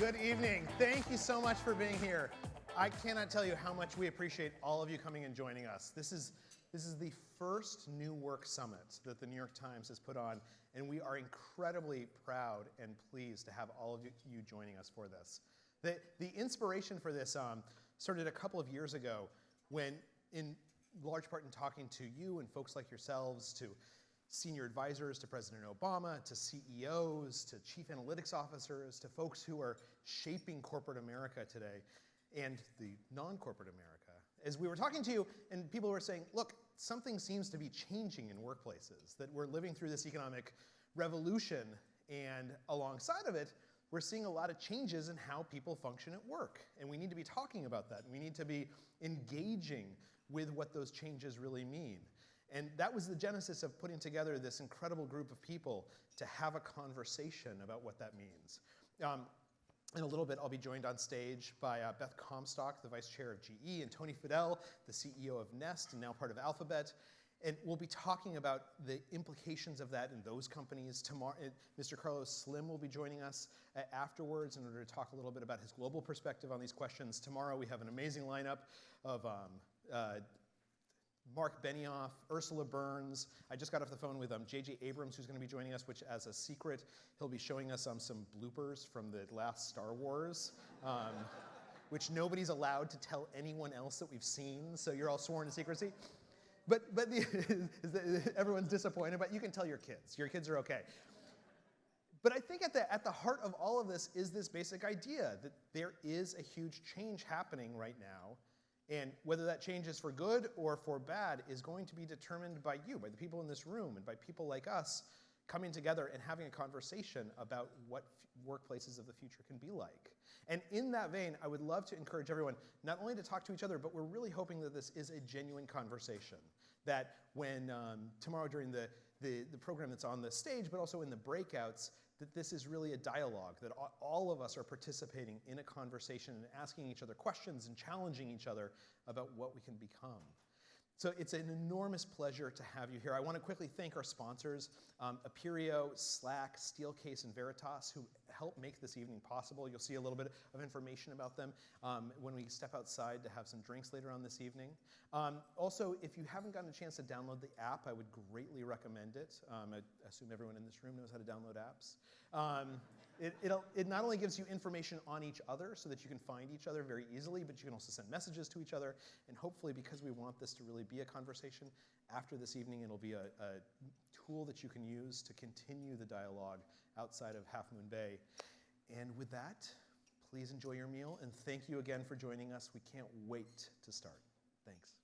Good evening. Thank you so much for being here. I cannot tell you how much we appreciate all of you coming and joining us. This is the first New Work Summit that the New York Times has put on, and we are incredibly proud and pleased to have all of you joining us for this. The inspiration for this started a couple of years ago when, in large part in talking to you and folks like yourselves, to senior advisors to President Obama, to CEOs, to chief analytics officers, to folks who are shaping corporate America today and the non-corporate America. As we were talking to you, and people were saying, look, something seems to be changing in workplaces, that we're living through this economic revolution, and alongside of it, we're seeing a lot of changes in how people function at work. And we need to be talking about that. And we need to be engaging with what those changes really mean. And that was the genesis of putting together this incredible group of people to have a conversation about what that means. In a little bit, I'll be joined on stage by Beth Comstock, the vice chair of GE, and Tony Fadell, the CEO of Nest and now part of Alphabet. And we'll be talking about the implications of that in those companies. Tomorrow, Mr. Carlos Slim will be joining us afterwards in order to talk a little bit about his global perspective on these questions. Tomorrow, we have an amazing lineup of Mark Benioff, Ursula Burns. I just got off the phone with J.J. Abrams, who's going to be joining us, which, as a secret, he'll be showing us some bloopers from the last Star Wars, which nobody's allowed to tell anyone else that we've seen, so you're all sworn to secrecy. But everyone's disappointed, but you can tell your kids. Your kids are okay. But I think at the heart of all of this is this basic idea that there is a huge change happening right now. And whether that change is for good or for bad is going to be determined by you, by the people in this room, and by people like us coming together and having a conversation about what workplaces of the future can be like. And in that vein, I would love to encourage everyone not only to talk to each other, but we're really hoping that this is a genuine conversation. That when tomorrow during the program that's on the stage, but also in the breakouts, that this is really a dialogue, that all of us are participating in a conversation and asking each other questions and challenging each other about what we can become. So it's an enormous pleasure to have you here. I want to quickly thank our sponsors, Aperio, Slack, Steelcase, and Veritas, who help make this evening possible. You'll see a little bit of information about them when we step outside to have some drinks later on this evening. Also, if you haven't gotten a chance to download the app, I would greatly recommend it. I assume everyone in this room knows how to download apps. It not only gives you information on each other so that you can find each other very easily, but you can also send messages to each other. And hopefully, because we want this to really be a conversation, after this evening, it'll be a tool that you can use to continue the dialogue outside of Half Moon Bay. And with that, please enjoy your meal. And thank you again for joining us. We can't wait to start. Thanks.